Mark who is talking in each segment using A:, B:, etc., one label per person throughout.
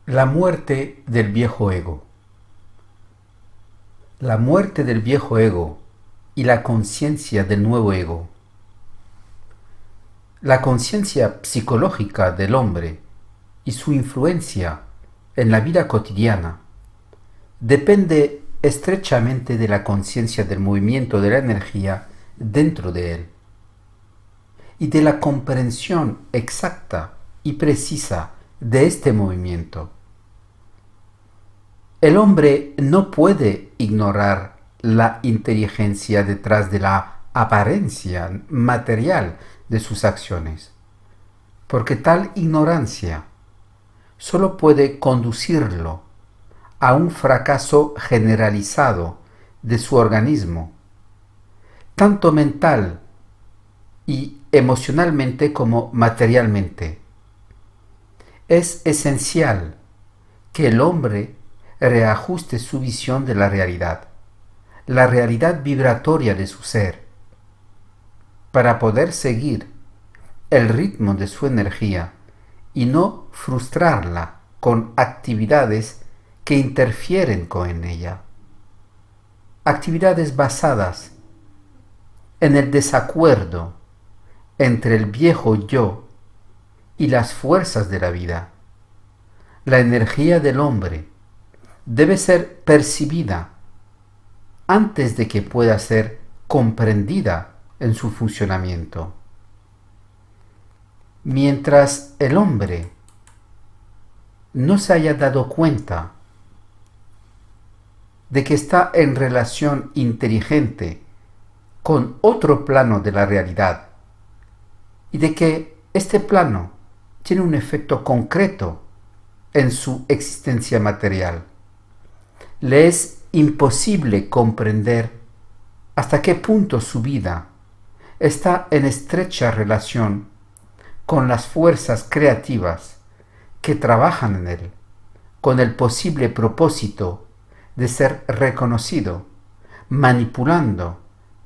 A: La muerte del viejo ego. La muerte del viejo ego y la conciencia del nuevo ego. La conciencia psicológica del hombre y su influencia en la vida cotidiana depende estrechamente de la conciencia del movimiento de la energía dentro de él y de la comprensión exacta y precisa de este movimiento. El hombre no puede ignorar la inteligencia detrás de la apariencia material de sus acciones, porque tal ignorancia solo puede conducirlo a un fracaso generalizado de su organismo, tanto mental y emocionalmente como materialmente. Es esencial que el hombre reajuste su visión de la realidad vibratoria de su ser, para poder seguir el ritmo de su energía y no frustrarla con actividades que interfieren con ella. Actividades basadas en el desacuerdo entre el viejo yo y las fuerzas de la vida. La energía del hombre debe ser percibida antes de que pueda ser comprendida en su funcionamiento. Mientras el hombre no se haya dado cuenta de que está en relación inteligente con otro plano de la realidad y de que este plano tiene un efecto concreto en su existencia material, le es imposible comprender hasta qué punto su vida está en estrecha relación con las fuerzas creativas que trabajan en él, con el posible propósito de ser reconocido, manipulando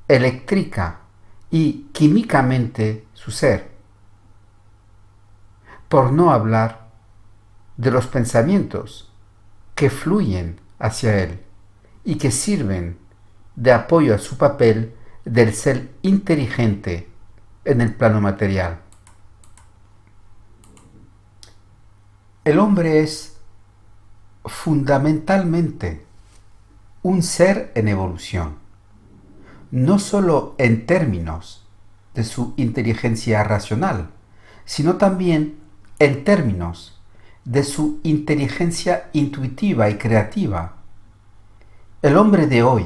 A: eléctrica y químicamente su ser. Por no hablar de los pensamientos que fluyen hacia él y que sirven de apoyo a su papel del ser inteligente en el plano material. El hombre es fundamentalmente un ser en evolución, no solo en términos de su inteligencia racional, sino también en términos de su inteligencia intuitiva y creativa. El hombre de hoy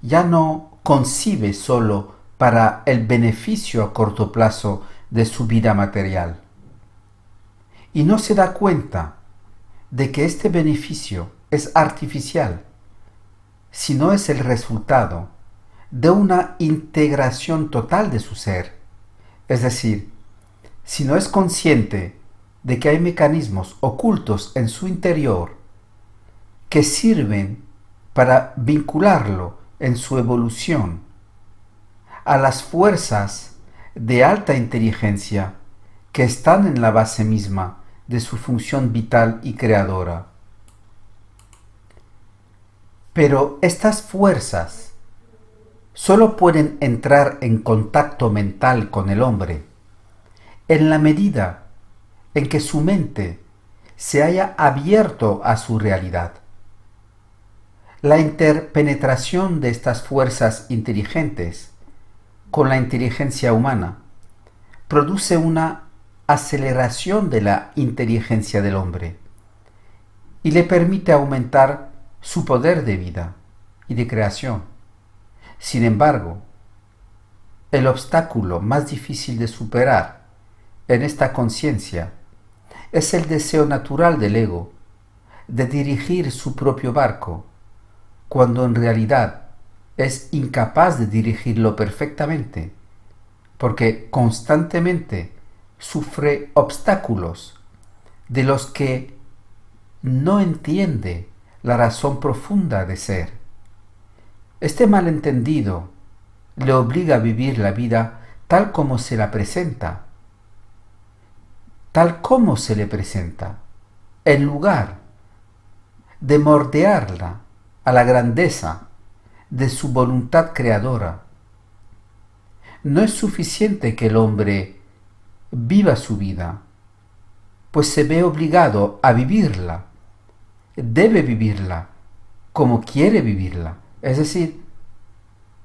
A: ya no concibe solo para el beneficio a corto plazo de su vida material, y no se da cuenta de que este beneficio es artificial, sino es el resultado de una integración total de su ser. Es decir, si no es consciente de que hay mecanismos ocultos en su interior que sirven para vincularlo en su evolución a las fuerzas de alta inteligencia que están en la base misma de su función vital y creadora. Pero estas fuerzas solo pueden entrar en contacto mental con el hombre en la medida en que su mente se haya abierto a su realidad. La interpenetración de estas fuerzas inteligentes con la inteligencia humana produce una aceleración de la inteligencia del hombre y le permite aumentar su poder de vida y de creación. Sin embargo, el obstáculo más difícil de superar en esta conciencia es el deseo natural del ego de dirigir su propio barco, cuando en realidad es incapaz de dirigirlo perfectamente, porque constantemente sufre obstáculos de los que no entiende la razón profunda de ser. Este malentendido le obliga a vivir la vida tal como se la presenta, tal como se le presenta, en lugar de moldearla a la grandeza de su voluntad creadora. No es suficiente que el hombre viva su vida, pues se ve obligado a vivirla, debe vivirla como quiere vivirla, es decir,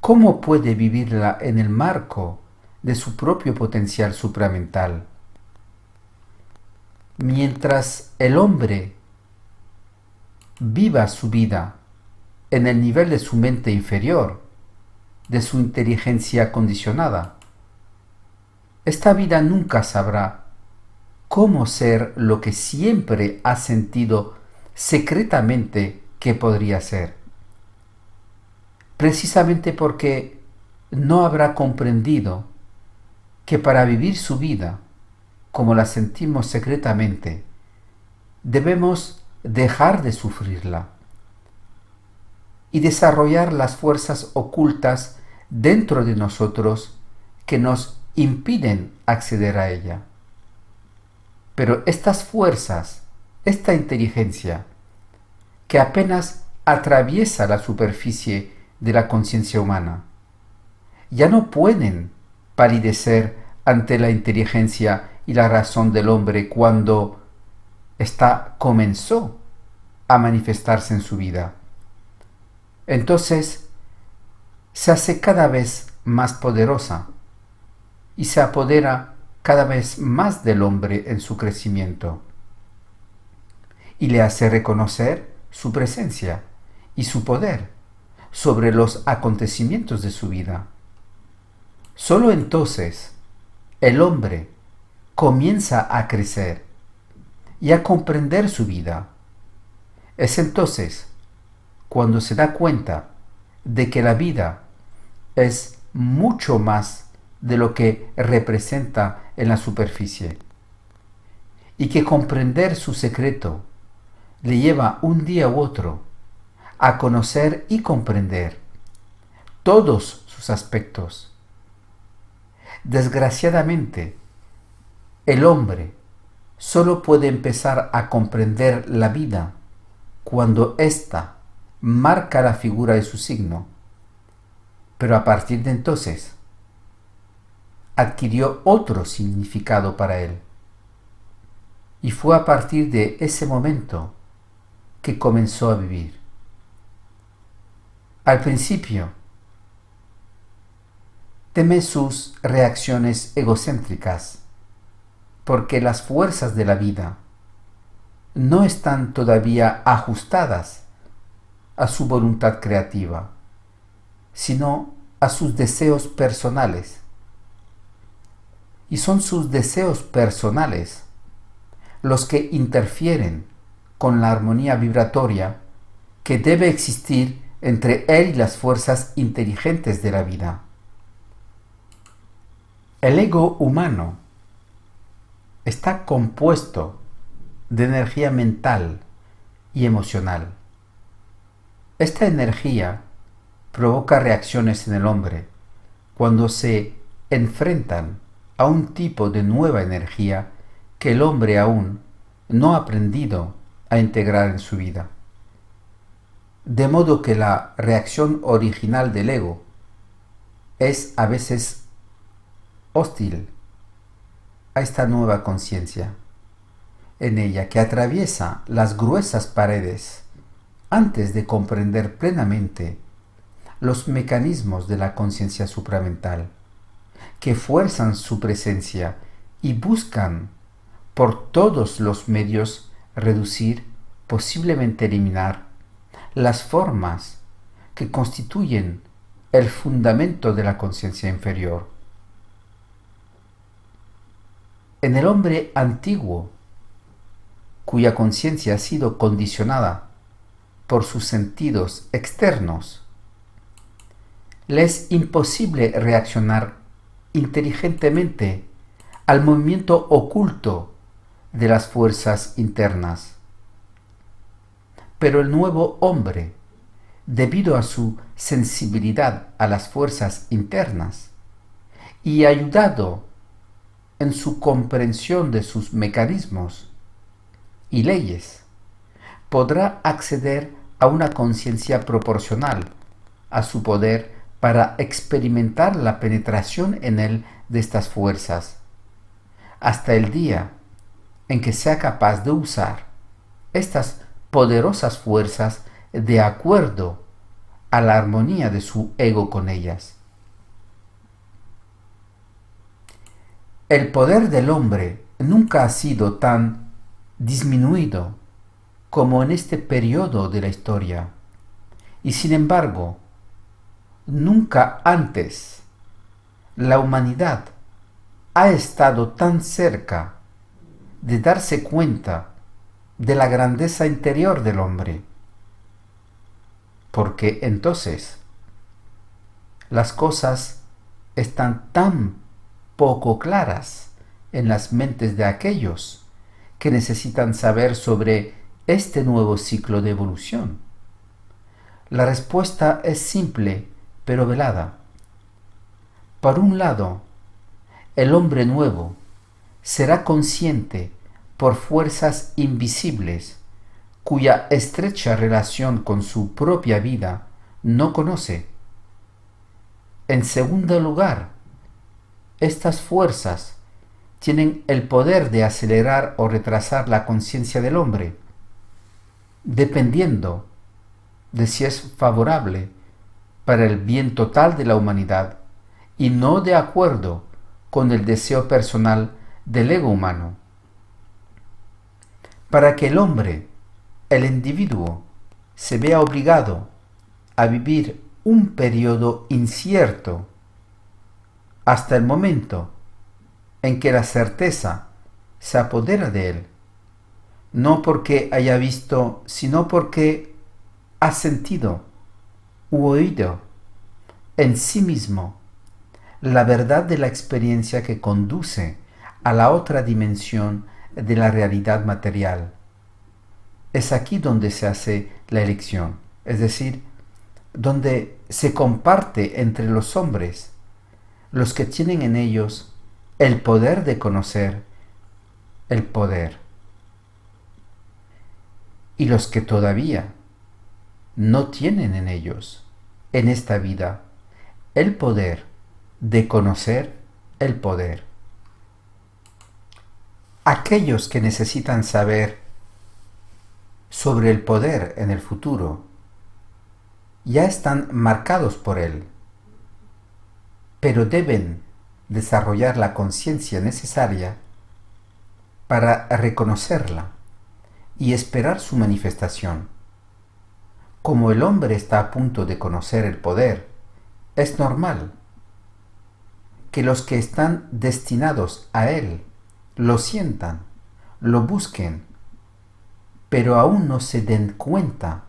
A: ¿cómo puede vivirla en el marco de su propio potencial supramental? Mientras el hombre viva su vida en el nivel de su mente inferior, de su inteligencia condicionada, esta vida nunca sabrá cómo ser lo que siempre ha sentido secretamente que podría ser, precisamente porque no habrá comprendido que para vivir su vida como la sentimos secretamente, debemos dejar de sufrirla y desarrollar las fuerzas ocultas dentro de nosotros que nos impiden acceder a ella. Pero estas fuerzas, esta inteligencia, que apenas atraviesa la superficie de la conciencia humana, ya no pueden palidecer ante la inteligencia y la razón del hombre cuando ésta comenzó a manifestarse en su vida. Entonces se hace cada vez más poderosa y se apodera cada vez más del hombre en su crecimiento y le hace reconocer su presencia y su poder sobre los acontecimientos de su vida. Solo entonces el hombre comienza a crecer y a comprender su vida. Es entonces cuando se da cuenta de que la vida es mucho más de lo que representa en la superficie y que comprender su secreto le lleva un día u otro a conocer y comprender todos sus aspectos. Desgraciadamente, el hombre solo puede empezar a comprender la vida cuando ésta marca la figura de su signo, pero a partir de entonces adquirió otro significado para él. Y fue a partir de ese momento que comenzó a vivir. Al principio, teme sus reacciones egocéntricas, porque las fuerzas de la vida no están todavía ajustadas a su voluntad creativa, sino a sus deseos personales. Y son sus deseos personales los que interfieren con la armonía vibratoria que debe existir entre él y las fuerzas inteligentes de la vida. El ego humano está compuesto de energía mental y emocional. Esta energía provoca reacciones en el hombre cuando se enfrentan a un tipo de nueva energía que el hombre aún no ha aprendido a integrar en su vida. De modo que la reacción original del ego es a veces hostil a esta nueva conciencia, en ella que atraviesa las gruesas paredes antes de comprender plenamente los mecanismos de la conciencia supramental, que fuerzan su presencia y buscan por todos los medios reducir, posiblemente eliminar, las formas que constituyen el fundamento de la conciencia inferior. En el hombre antiguo, cuya conciencia ha sido condicionada por sus sentidos externos, le es imposible reaccionar inteligentemente al movimiento oculto de las fuerzas internas. Pero el nuevo hombre, debido a su sensibilidad a las fuerzas internas y ayudado en su comprensión de sus mecanismos, y leyes, podrá acceder a una conciencia proporcional a su poder para experimentar la penetración en él de estas fuerzas, hasta el día en que sea capaz de usar estas poderosas fuerzas de acuerdo a la armonía de su ego con ellas. El poder del hombre nunca ha sido tan disminuido como en este periodo de la historia, y sin embargo, nunca antes la humanidad ha estado tan cerca de darse cuenta de la grandeza interior del hombre, porque entonces las cosas están tan poco claras en las mentes de aquellos que necesitan saber sobre este nuevo ciclo de evolución. La respuesta es simple pero velada. Por un lado, el hombre nuevo será consciente por fuerzas invisibles cuya estrecha relación con su propia vida no conoce. En segundo lugar, estas fuerzas tienen el poder de acelerar o retrasar la conciencia del hombre, dependiendo de si es favorable para el bien total de la humanidad y no de acuerdo con el deseo personal del ego humano. Para que el hombre, el individuo, se vea obligado a vivir un periodo incierto hasta el momento en que la certeza se apodera de él, no porque haya visto, sino porque ha sentido u oído en sí mismo la verdad de la experiencia que conduce a la otra dimensión de la realidad material. Es aquí donde se hace la elección, es decir, donde se comparte entre los hombres, los que tienen en ellos el poder de conocer el poder, y los que todavía no tienen en ellos, en esta vida, el poder de conocer el poder. Aquellos que necesitan saber sobre el poder en el futuro ya están marcados por él, pero deben desarrollar la conciencia necesaria para reconocerla y esperar su manifestación. Como el hombre está a punto de conocer el poder, es normal que los que están destinados a él lo sientan, lo busquen, pero aún no se den cuenta,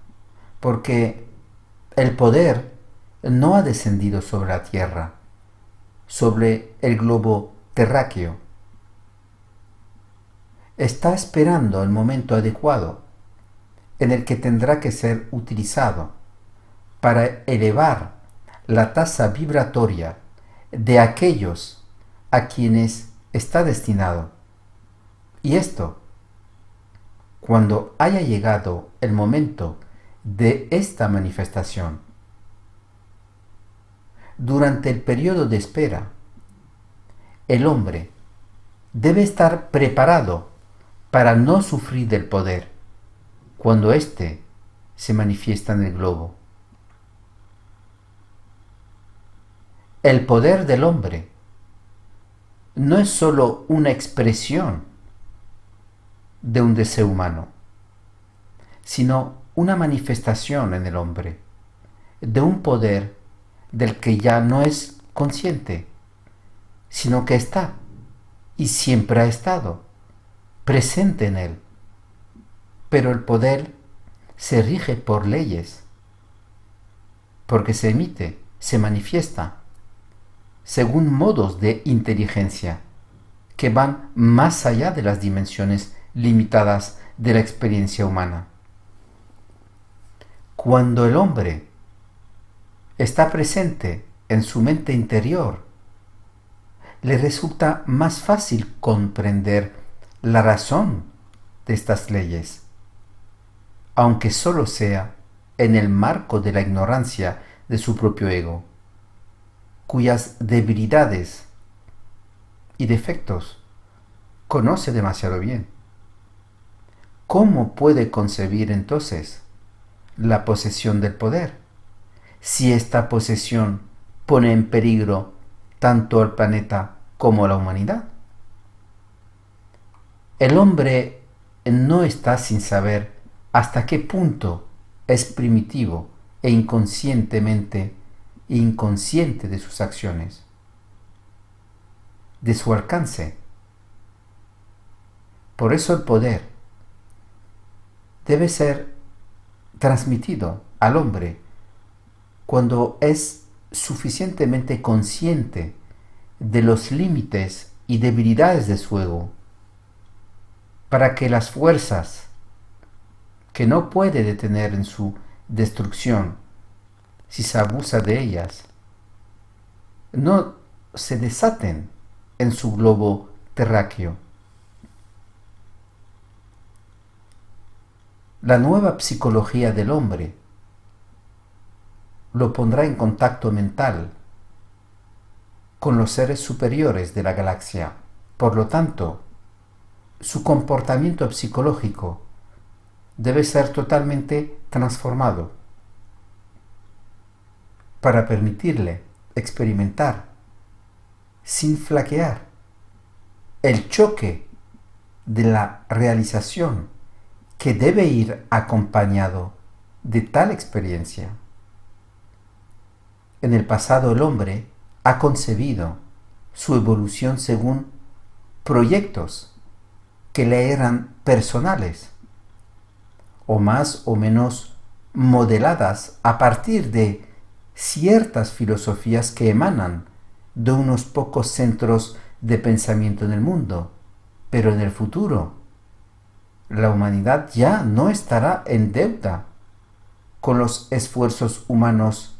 A: porque el poder no ha descendido sobre la tierra, sobre el globo terráqueo. Está esperando el momento adecuado en el que tendrá que ser utilizado para elevar la tasa vibratoria de aquellos a quienes está destinado. Y esto, cuando haya llegado el momento de esta manifestación. Durante el periodo de espera, el hombre debe estar preparado para no sufrir del poder cuando éste se manifiesta en el globo. El poder del hombre no es sólo una expresión de un deseo humano, sino una manifestación en el hombre de un poder del que ya no es consciente, sino que está y siempre ha estado presente en él. Pero el poder se rige por leyes, porque se emite, se manifiesta, según modos de inteligencia que van más allá de las dimensiones limitadas de la experiencia humana. Cuando el hombre está presente en su mente interior, le resulta más fácil comprender la razón de estas leyes, aunque solo sea en el marco de la ignorancia de su propio ego, cuyas debilidades y defectos conoce demasiado bien. ¿Cómo puede concebir entonces la posesión del poder, si esta posesión pone en peligro tanto al planeta como a la humanidad? El hombre no está sin saber hasta qué punto es primitivo e inconsciente de sus acciones, de su alcance. Por eso el poder debe ser transmitido al hombre cuando es suficientemente consciente de los límites y debilidades de su ego, para que las fuerzas que no puede detener en su destrucción si se abusa de ellas, no se desaten en su globo terráqueo. La nueva psicología del hombre lo pondrá en contacto mental con los seres superiores de la galaxia. Por lo tanto, su comportamiento psicológico debe ser totalmente transformado para permitirle experimentar, sin flaquear, el choque de la realización que debe ir acompañado de tal experiencia. En el pasado el hombre ha concebido su evolución según proyectos que le eran personales o más o menos modeladas a partir de ciertas filosofías que emanan de unos pocos centros de pensamiento en el mundo. Pero en el futuro, la humanidad ya no estará en deuda con los esfuerzos humanos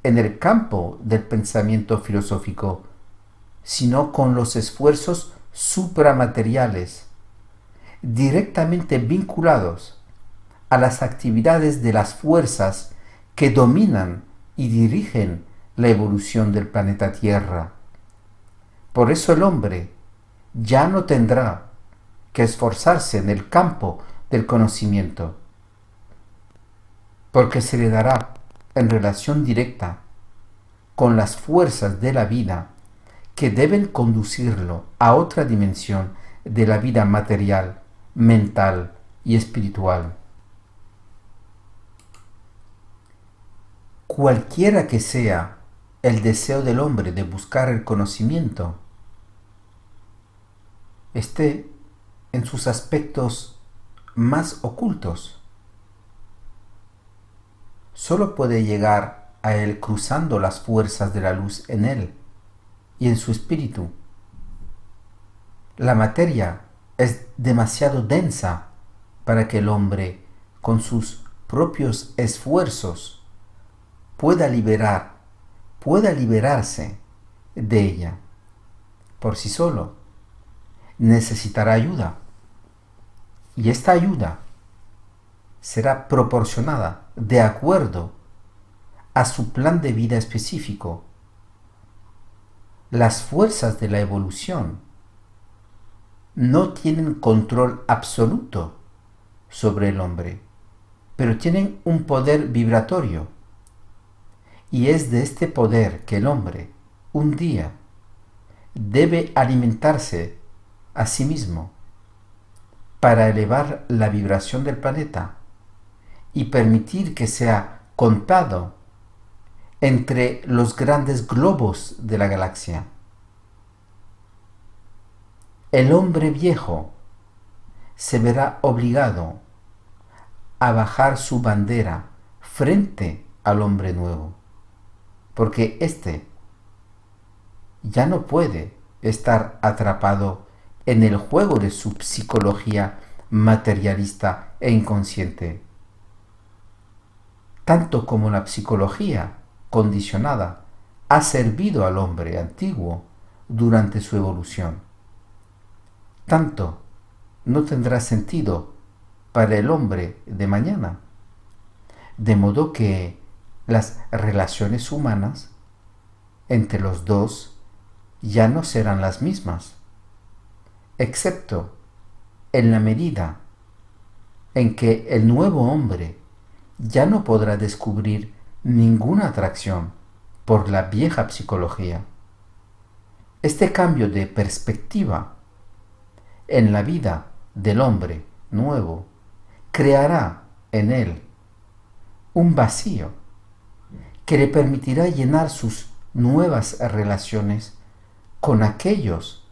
A: en el campo del pensamiento filosófico, sino con los esfuerzos supramateriales, directamente vinculados a las actividades de las fuerzas que dominan y dirigen la evolución del planeta Tierra. Por eso el hombre ya no tendrá que esforzarse en el campo del conocimiento, porque se le dará en relación directa con las fuerzas de la vida que deben conducirlo a otra dimensión de la vida material, mental y espiritual. Cualquiera que sea el deseo del hombre de buscar el conocimiento, esté en sus aspectos más ocultos, solo puede llegar a él cruzando las fuerzas de la luz en él y en su espíritu. La materia es demasiado densa para que el hombre, con sus propios esfuerzos, pueda liberarse de ella. Por sí solo necesitará ayuda, y esta ayuda será proporcionada de acuerdo a su plan de vida específico. Las fuerzas de la evolución no tienen control absoluto sobre el hombre, pero tienen un poder vibratorio, y es de este poder que el hombre un día debe alimentarse a sí mismo para elevar la vibración del planeta y permitir que sea contado entre los grandes globos de la galaxia. El hombre viejo se verá obligado a bajar su bandera frente al hombre nuevo, porque éste ya no puede estar atrapado en el juego de su psicología materialista e inconsciente, tanto como la psicología condicionada ha servido al hombre antiguo durante su evolución. Tanto no tendrá sentido para el hombre de mañana. De modo que las relaciones humanas entre los dos ya no serán las mismas, excepto en la medida en que el nuevo hombre ya no podrá descubrir ninguna atracción por la vieja psicología. Este cambio de perspectiva en la vida del hombre nuevo creará en él un vacío que le permitirá llenar sus nuevas relaciones con aquellos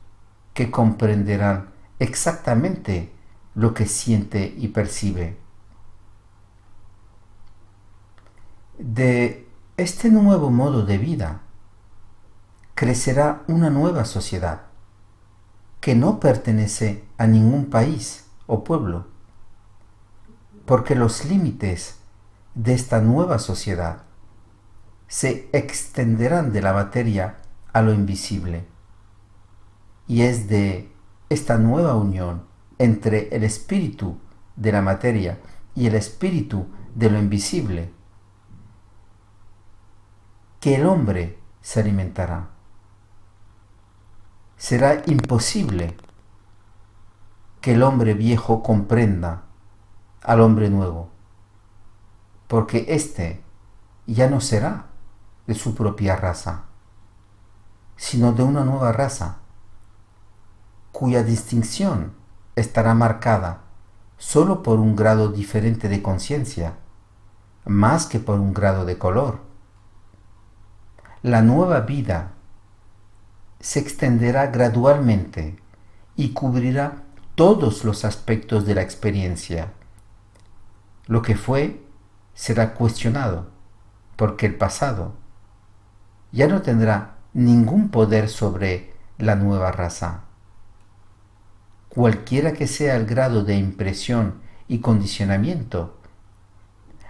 A: que comprenderán exactamente lo que siente y percibe. De este nuevo modo de vida crecerá una nueva sociedad que no pertenece a ningún país o pueblo, porque los límites de esta nueva sociedad se extenderán de la materia a lo invisible, y es de esta nueva unión entre el espíritu de la materia y el espíritu de lo invisible que el hombre se alimentará. Será imposible que el hombre viejo comprenda al hombre nuevo, porque éste ya no será de su propia raza, sino de una nueva raza, cuya distinción estará marcada solo por un grado diferente de conciencia, más que por un grado de color. La nueva vida se extenderá gradualmente y cubrirá todos los aspectos de la experiencia. Lo que fue será cuestionado, porque el pasado ya no tendrá ningún poder sobre la nueva raza. Cualquiera que sea el grado de impresión y condicionamiento,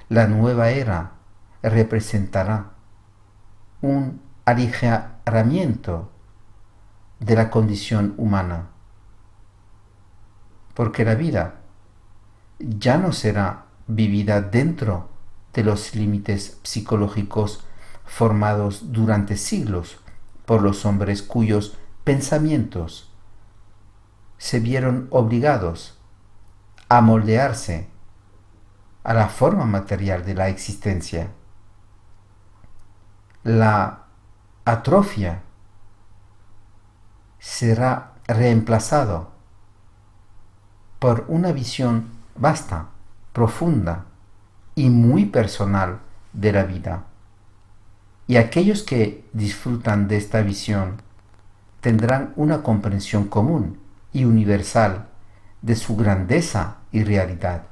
A: la nueva era representará un aligeramiento de la condición humana, porque la vida ya no será vivida dentro de los límites psicológicos formados durante siglos por los hombres cuyos pensamientos se vieron obligados a moldearse a la forma material de la existencia. La atrofia será reemplazado por una visión vasta, profunda y muy personal de la vida. Y aquellos que disfrutan de esta visión tendrán una comprensión común y universal de su grandeza y realidad.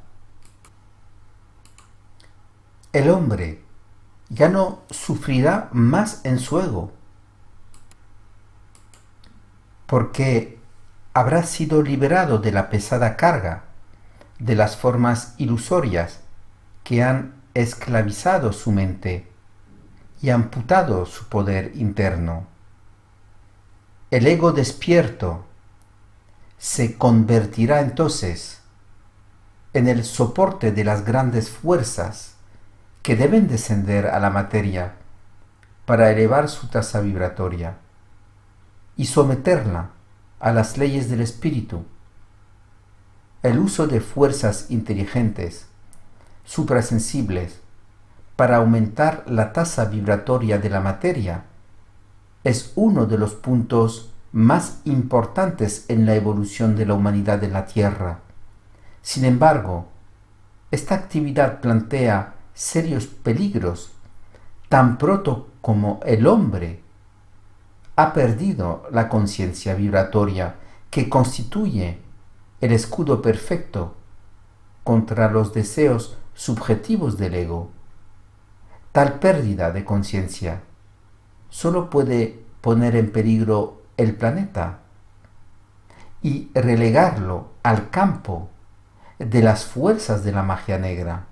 A: El hombre ya no sufrirá más en su ego, porque habrá sido liberado de la pesada carga de las formas ilusorias que han esclavizado su mente y amputado su poder interno. El ego despierto se convertirá entonces en el soporte de las grandes fuerzas que deben descender a la materia para elevar su tasa vibratoria y someterla a las leyes del espíritu. El uso de fuerzas inteligentes, suprasensibles, para aumentar la tasa vibratoria de la materia es uno de los puntos más importantes en la evolución de la humanidad en la Tierra. Sin embargo, esta actividad plantea serios peligros tan pronto como el hombre ha perdido la conciencia vibratoria que constituye el escudo perfecto contra los deseos subjetivos del ego. Tal pérdida de conciencia solo puede poner en peligro el planeta y relegarlo al campo de las fuerzas de la magia negra.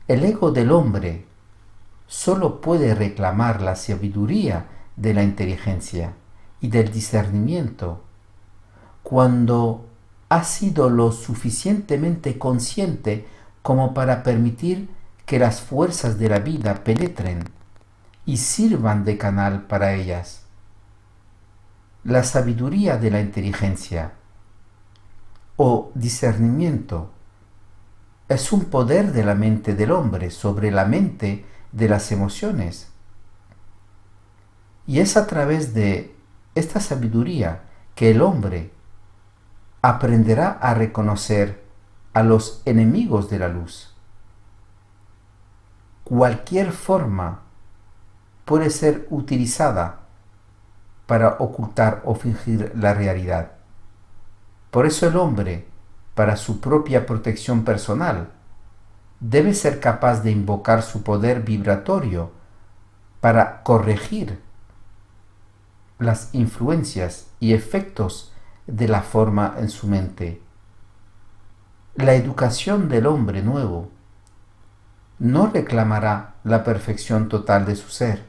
A: El ego del hombre solo puede reclamar la sabiduría de la inteligencia y del discernimiento cuando ha sido lo suficientemente consciente como para permitir que las fuerzas de la vida penetren y sirvan de canal para ellas. La sabiduría de la inteligencia o discernimiento es un poder de la mente del hombre sobre la mente de las emociones. Y es a través de esta sabiduría que el hombre aprenderá a reconocer a los enemigos de la luz. Cualquier forma puede ser utilizada para ocultar o fingir la realidad. Por eso el hombre, para su propia protección personal, debe ser capaz de invocar su poder vibratorio para corregir las influencias y efectos de la forma en su mente. La educación del hombre nuevo no reclamará la perfección total de su ser,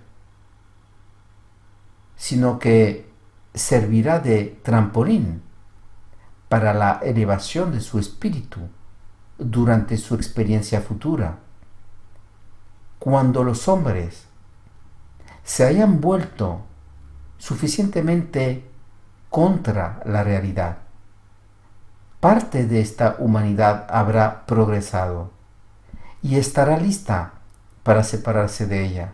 A: sino que servirá de trampolín para la elevación de su espíritu durante su experiencia futura. Cuando los hombres se hayan vuelto suficientemente contra la realidad, parte de esta humanidad habrá progresado y estará lista para separarse de ella.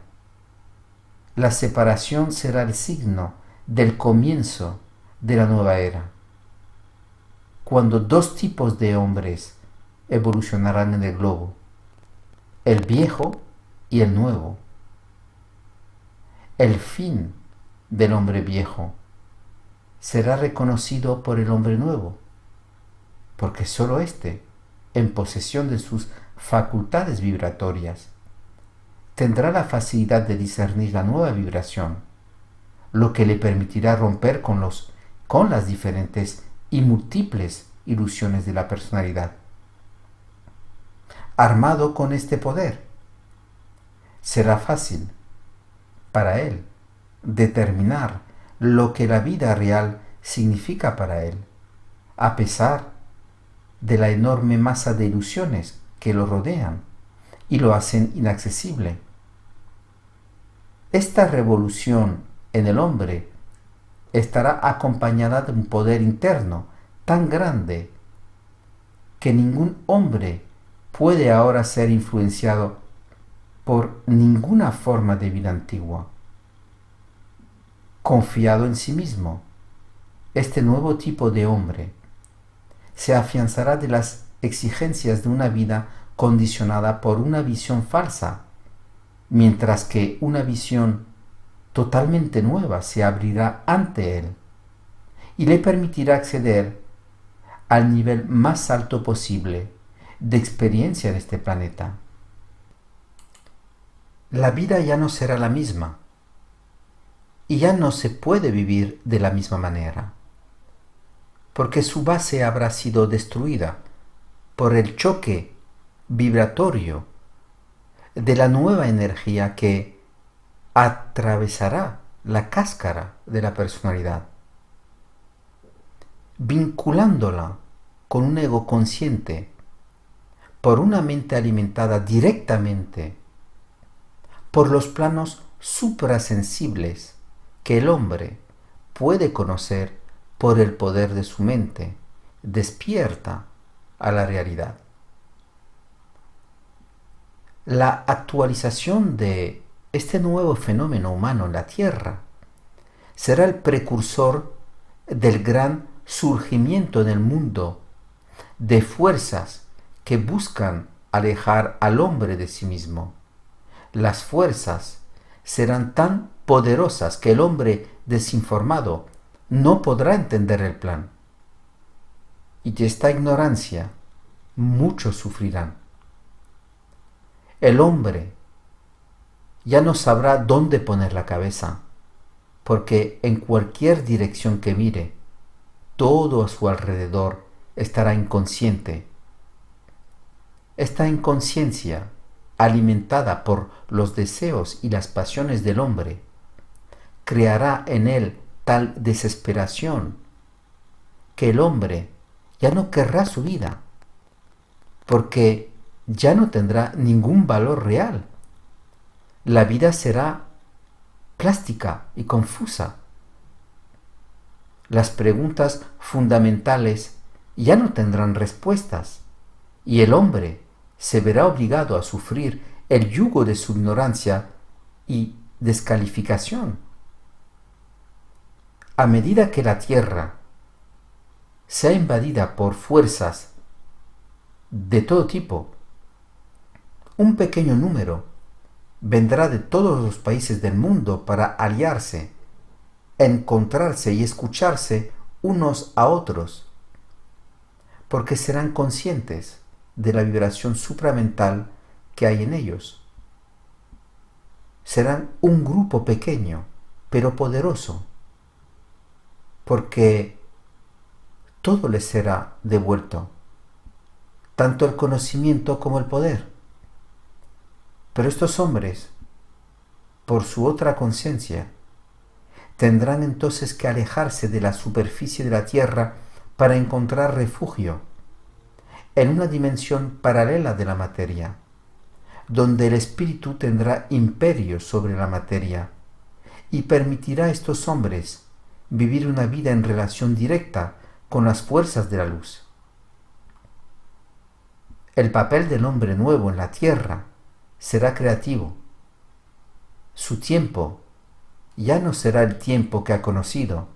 A: La separación será el signo del comienzo de la nueva era, cuando dos tipos de hombres evolucionarán en el globo, el viejo y el nuevo. El fin del hombre viejo será reconocido por el hombre nuevo, porque sólo éste, en posesión de sus facultades vibratorias, tendrá la facilidad de discernir la nueva vibración, lo que le permitirá romper con las diferentes y múltiples ilusiones de la personalidad. Armado con este poder, será fácil para él determinar lo que la vida real significa para él, a pesar de la enorme masa de ilusiones que lo rodean y lo hacen inaccesible. Esta revolución en el hombre estará acompañada de un poder interno tan grande que ningún hombre puede ahora ser influenciado por ninguna forma de vida antigua. Confiado en sí mismo, este nuevo tipo de hombre se afianzará de las exigencias de una vida condicionada por una visión falsa, mientras que una visión totalmente nueva se abrirá ante él y le permitirá acceder al nivel más alto posible de experiencia en este planeta. La vida ya no será la misma y ya no se puede vivir de la misma manera, porque su base habrá sido destruida por el choque vibratorio de la nueva energía que atravesará la cáscara de la personalidad, vinculándola con un ego consciente por una mente alimentada directamente por los planos suprasensibles que el hombre puede conocer por el poder de su mente despierta a la realidad. La actualización de este nuevo fenómeno humano en la Tierra será el precursor del gran surgimiento en el mundo de fuerzas que buscan alejar al hombre de sí mismo. Las fuerzas serán tan poderosas que el hombre desinformado no podrá entender el plan. Y de esta ignorancia muchos sufrirán. El hombre ya no sabrá dónde poner la cabeza, porque en cualquier dirección que mire, todo a su alrededor estará inconsciente. Esta inconsciencia, alimentada por los deseos y las pasiones del hombre, creará en él tal desesperación que el hombre ya no querrá su vida, porque ya no tendrá ningún valor real. La vida será plástica y confusa. Las preguntas fundamentales ya no tendrán respuestas y el hombre se verá obligado a sufrir el yugo de su ignorancia y descalificación. A medida que la tierra sea invadida por fuerzas de todo tipo, un pequeño número vendrá de todos los países del mundo para aliarse, encontrarse y escucharse unos a otros, porque serán conscientes de la vibración supramental que hay en ellos. Serán un grupo pequeño, pero poderoso, porque todo les será devuelto, tanto el conocimiento como el poder. Pero estos hombres, por su otra conciencia, tendrán entonces que alejarse de la superficie de la tierra para encontrar refugio en una dimensión paralela de la materia, donde el espíritu tendrá imperio sobre la materia y permitirá a estos hombres vivir una vida en relación directa con las fuerzas de la luz. El papel del hombre nuevo en la tierra será creativo. Su tiempo ya no será el tiempo que ha conocido,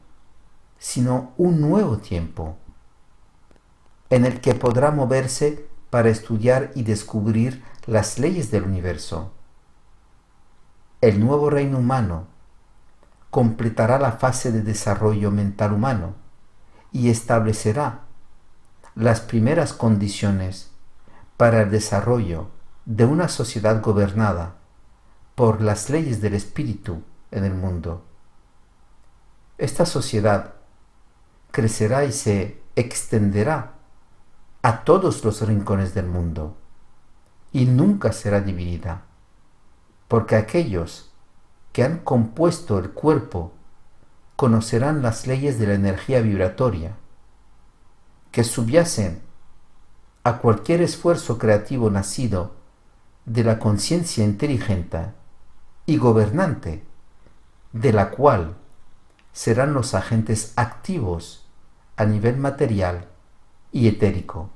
A: sino un nuevo tiempo, en el que podrá moverse para estudiar y descubrir las leyes del universo. El nuevo reino humano completará la fase de desarrollo mental humano y establecerá las primeras condiciones para el desarrollo de una sociedad gobernada por las leyes del espíritu en el mundo. Esta sociedad crecerá y se extenderá a todos los rincones del mundo y nunca será dividida, porque aquellos que han compuesto el cuerpo conocerán las leyes de la energía vibratoria, que subyacen a cualquier esfuerzo creativo nacido de la conciencia inteligente y gobernante, de la cual serán los agentes activos a nivel material y etérico.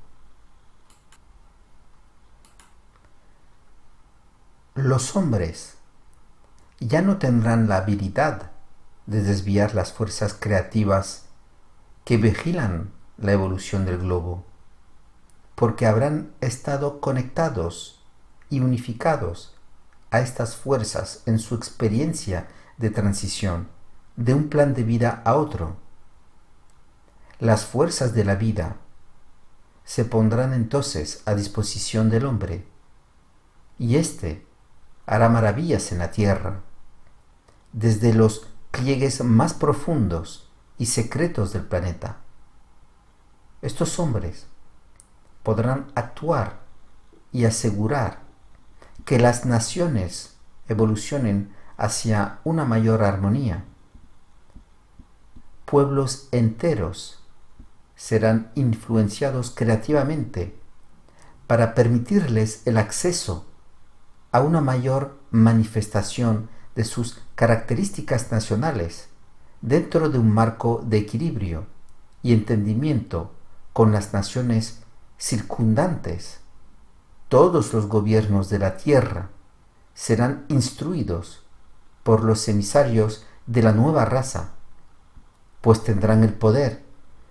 A: Los hombres ya no tendrán la habilidad de desviar las fuerzas creativas que vigilan la evolución del globo, porque habrán estado conectados y unificados a estas fuerzas en su experiencia de transición de un plan de vida a otro. Las fuerzas de la vida se pondrán entonces a disposición del hombre, y éste hará maravillas en la tierra, desde los pliegues más profundos y secretos del planeta. Estos hombres podrán actuar y asegurar que las naciones evolucionen hacia una mayor armonía. Pueblos enteros serán influenciados creativamente para permitirles el acceso a una mayor manifestación de sus características nacionales dentro de un marco de equilibrio y entendimiento con las naciones circundantes. Todos los gobiernos de la tierra serán instruidos por los emisarios de la nueva raza, pues tendrán el poder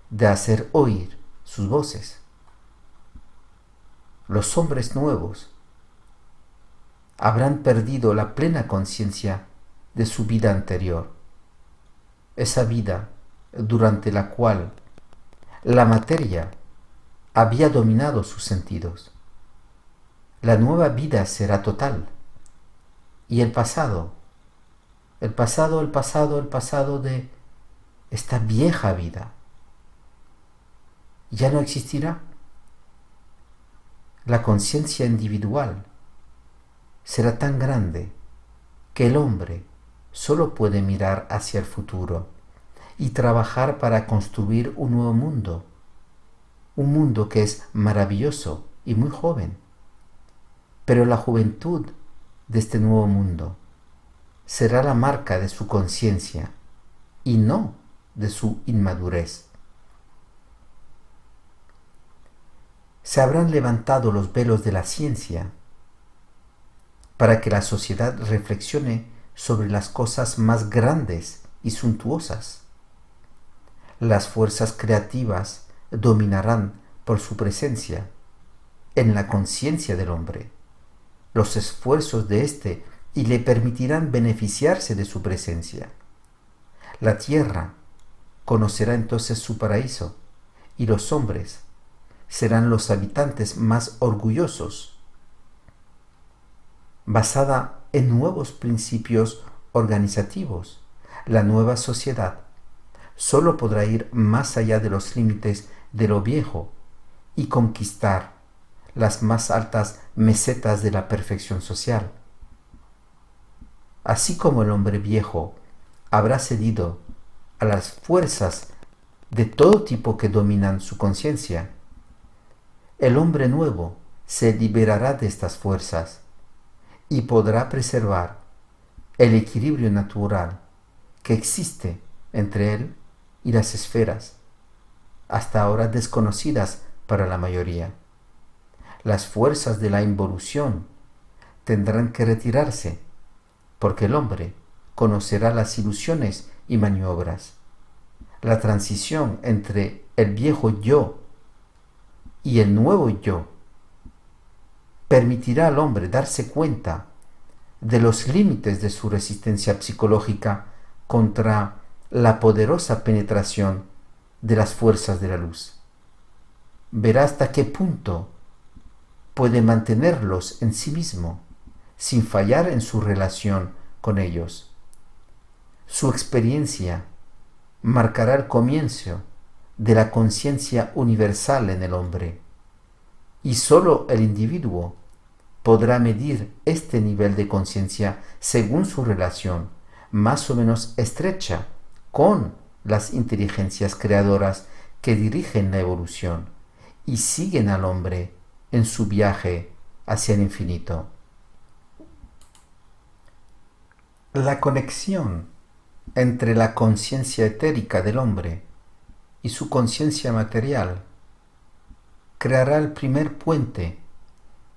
A: de hacer oír sus voces. Los hombres nuevos habrán perdido la plena conciencia de su vida anterior, esa vida durante la cual la materia había dominado sus sentidos. La nueva vida será total, y el pasado de esta vieja vida ya no existirá. La conciencia individual será tan grande que el hombre solo puede mirar hacia el futuro y trabajar para construir un nuevo mundo, un mundo que es maravilloso y muy joven. Pero la juventud de este nuevo mundo será la marca de su conciencia y no de su inmadurez. Se habrán levantado los velos de la ciencia para que la sociedad reflexione sobre las cosas más grandes y suntuosas. Las fuerzas creativas dominarán por su presencia en la conciencia del hombre los esfuerzos de éste y le permitirán beneficiarse de su presencia. La tierra conocerá entonces su paraíso y los hombres serán los habitantes más orgullosos, basada en nuevos principios organizativos. La nueva sociedad solo podrá ir más allá de los límites de lo viejo y conquistar las más altas mesetas de la perfección social. Así como el hombre viejo habrá cedido a las fuerzas de todo tipo que dominan su conciencia, el hombre nuevo se liberará de estas fuerzas y podrá preservar el equilibrio natural que existe entre él y las esferas, hasta ahora desconocidas para la mayoría. Las fuerzas de la involución tendrán que retirarse, porque el hombre conocerá las ilusiones y maniobras. La transición entre el viejo yo y el nuevo yo permitirá al hombre darse cuenta de los límites de su resistencia psicológica contra la poderosa penetración de las fuerzas de la luz. Verá hasta qué punto puede mantenerlos en sí mismo, sin fallar en su relación con ellos. Su experiencia marcará el comienzo de la conciencia universal en el hombre, y sólo el individuo podrá medir este nivel de conciencia según su relación más o menos estrecha con las inteligencias creadoras que dirigen la evolución y siguen al hombre en su viaje hacia el infinito. La conexión entre la conciencia etérica del hombre y su conciencia material creará el primer puente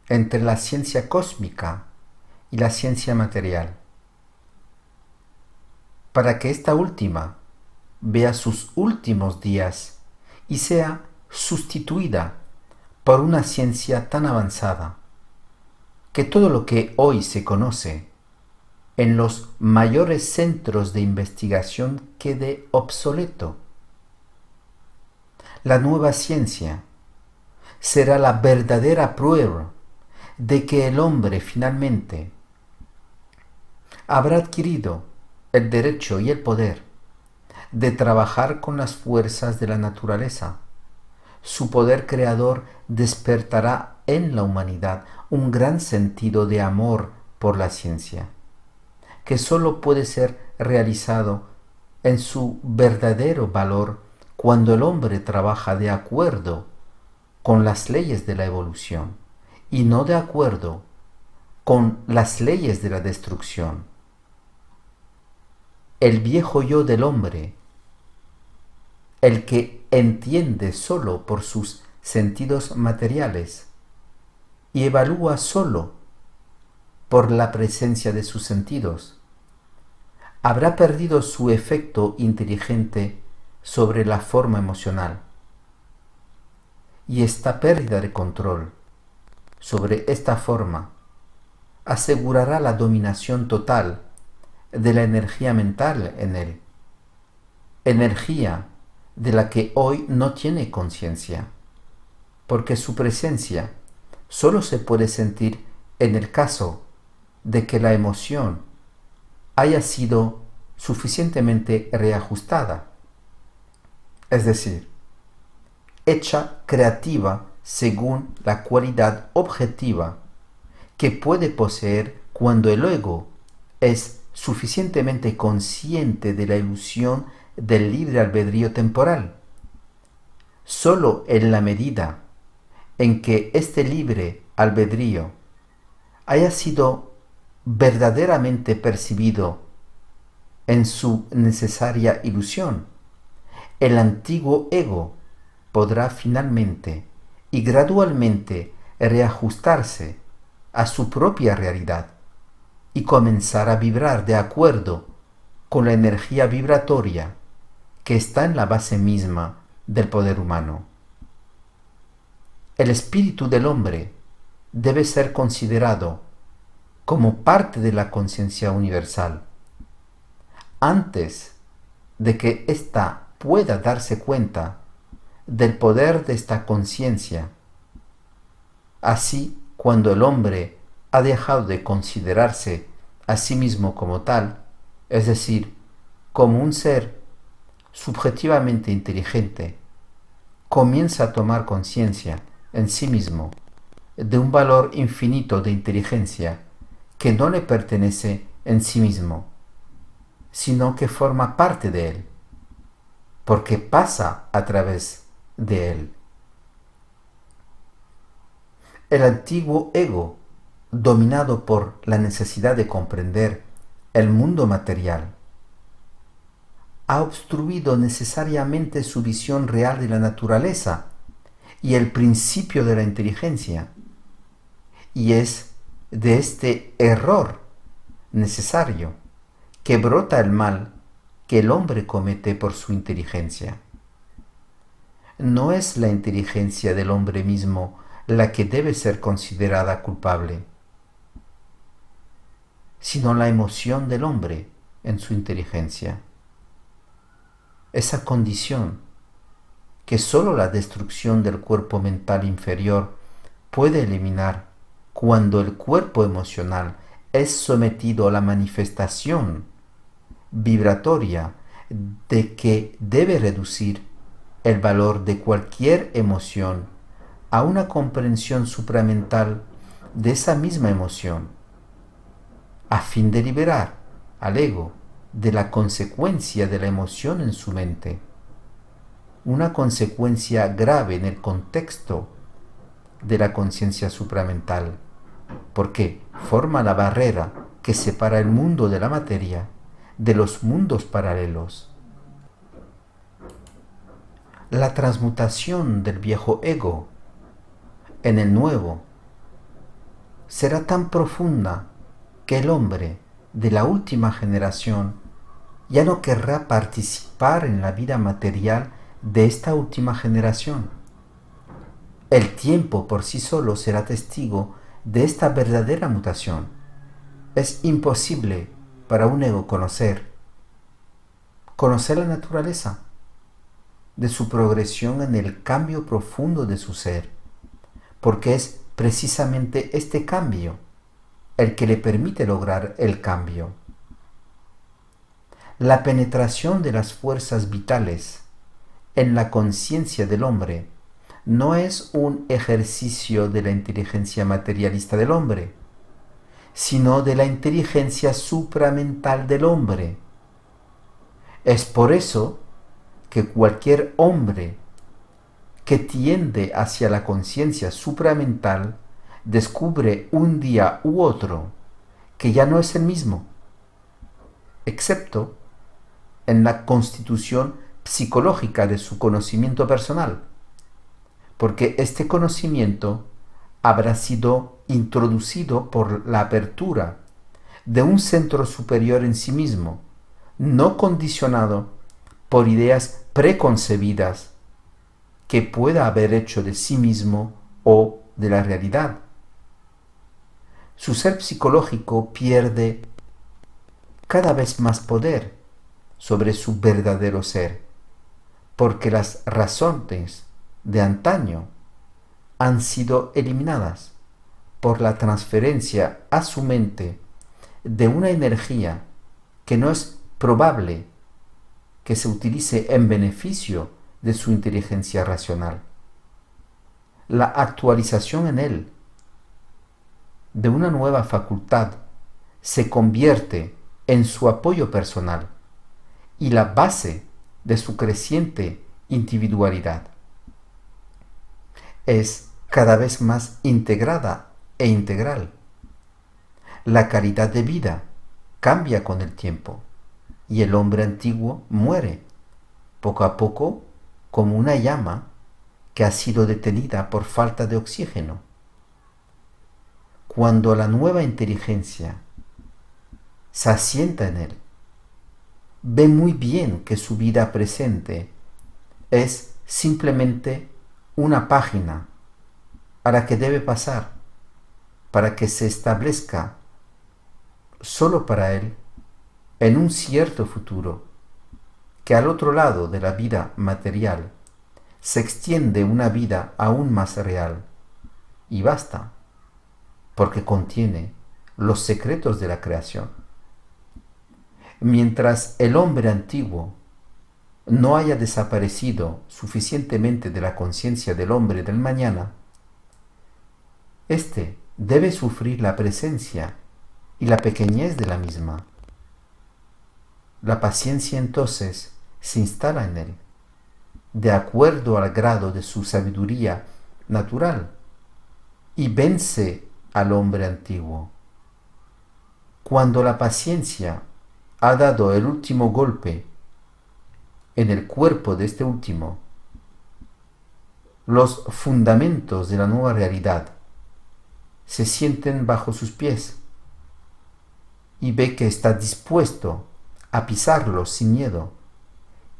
A: entre la ciencia cósmica y la ciencia material, para que esta última vea sus últimos días y sea sustituida por una ciencia tan avanzada que todo lo que hoy se conoce en los mayores centros de investigación quede obsoleto. La nueva ciencia será la verdadera prueba de que el hombre finalmente habrá adquirido el derecho y el poder de trabajar con las fuerzas de la naturaleza. Su poder creador despertará en la humanidad un gran sentido de amor por la ciencia, que sólo puede ser realizado en su verdadero valor cuando el hombre trabaja de acuerdo con las leyes de la evolución y no de acuerdo con las leyes de la destrucción. El viejo yo del hombre, el que entiende solo por sus sentidos materiales y evalúa solo por la presencia de sus sentidos, habrá perdido su efecto inteligente sobre la forma emocional. Y esta pérdida de control sobre esta forma asegurará la dominación total de la energía mental en él, energía de la que hoy no tiene conciencia, porque su presencia solo se puede sentir en el caso de que la emoción haya sido suficientemente reajustada, es decir, hecha creativa según la cualidad objetiva que puede poseer cuando el ego es suficientemente consciente de la ilusión del libre albedrío temporal. Solo en la medida en que este libre albedrío haya sido verdaderamente percibido en su necesaria ilusión, el antiguo ego podrá finalmente y gradualmente reajustarse a su propia realidad y comenzar a vibrar de acuerdo con la energía vibratoria que está en la base misma del poder humano. El espíritu del hombre debe ser considerado como parte de la conciencia universal. Antes de que ésta pueda darse cuenta del poder de esta conciencia, así cuando el hombre ha dejado de considerarse a sí mismo como tal, es decir, como un ser subjetivamente inteligente, comienza a tomar conciencia en sí mismo de un valor infinito de inteligencia que no le pertenece en sí mismo, sino que forma parte de él, porque pasa a través de él. El antiguo ego, dominado por la necesidad de comprender el mundo material, ha obstruido necesariamente su visión real de la naturaleza y el principio de la inteligencia. Y es de este error necesario que brota el mal que el hombre comete por su inteligencia. No es la inteligencia del hombre mismo la que debe ser considerada culpable, sino la emoción del hombre en su inteligencia. Esa condición que sólo la destrucción del cuerpo mental inferior puede eliminar cuando el cuerpo emocional es sometido a la manifestación vibratoria de que debe reducir el valor de cualquier emoción a una comprensión supramental de esa misma emoción, a fin de liberar al ego de la consecuencia de la emoción en su mente, una consecuencia grave en el contexto de la conciencia supramental, porque forma la barrera que separa el mundo de la materia de los mundos paralelos. La transmutación del viejo ego en el nuevo será tan profunda que el hombre de la última generación ya no querrá participar en la vida material de esta última generación. El tiempo por sí solo será testigo de esta verdadera mutación. Es imposible para un ego conocer la naturaleza de su progresión en el cambio profundo de su ser, porque es precisamente este cambio el que le permite lograr el cambio. La penetración de las fuerzas vitales en la conciencia del hombre no es un ejercicio de la inteligencia materialista del hombre, sino de la inteligencia supramental del hombre. Es por eso que cualquier hombre que tiende hacia la conciencia supramental descubre un día u otro que ya no es el mismo, excepto en la constitución psicológica de su conocimiento personal, porque este conocimiento habrá sido introducido por la apertura de un centro superior en sí mismo, no condicionado por ideas preconcebidas que pueda haber hecho de sí mismo o de la realidad. Su ser psicológico pierde cada vez más poder sobre su verdadero ser, porque las razones de antaño han sido eliminadas por la transferencia a su mente de una energía que no es probable que se utilice en beneficio de su inteligencia racional. La actualización en él de una nueva facultad se convierte en su apoyo personal y la base de su creciente individualidad. es cada vez más integrada e integral. La calidad de vida cambia con el tiempo y el hombre antiguo muere poco a poco como una llama que ha sido detenida por falta de oxígeno. Cuando la nueva inteligencia se asienta en él, ve muy bien que su vida presente es simplemente una página a la que debe pasar para que se establezca solo para él en un cierto futuro, que al otro lado de la vida material se extiende una vida aún más real, y basta, porque contiene los secretos de la creación. Mientras el hombre antiguo no haya desaparecido suficientemente de la conciencia del hombre del mañana, éste debe sufrir la presencia y la pequeñez de la misma. La paciencia entonces se instala en él, de acuerdo al grado de su sabiduría natural, y vence al hombre antiguo. Cuando la paciencia ha dado el último golpe en el cuerpo de este último, los fundamentos de la nueva realidad se sienten bajo sus pies y ve que está dispuesto a pisarlos sin miedo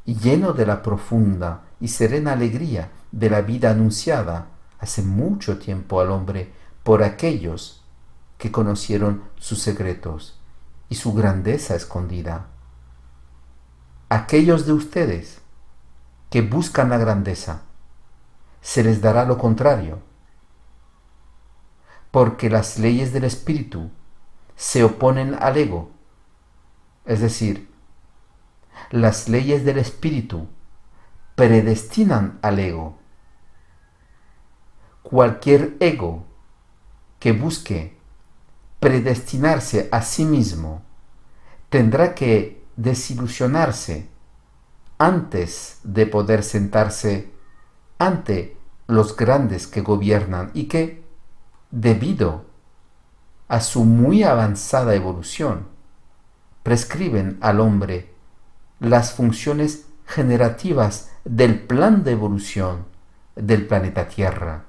A: y lleno de la profunda y serena alegría de la vida anunciada hace mucho tiempo al hombre por aquellos que conocieron sus secretos y su grandeza escondida. Aquellos de ustedes que buscan la grandeza, se les dará lo contrario, porque las leyes del espíritu se oponen al ego, es decir, las leyes del espíritu predestinan al ego. Cualquier ego que busque predestinarse a sí mismo tendrá que desilusionarse antes de poder sentarse ante los grandes que gobiernan y que, debido a su muy avanzada evolución, prescriben al hombre las funciones generativas del plan de evolución del planeta Tierra.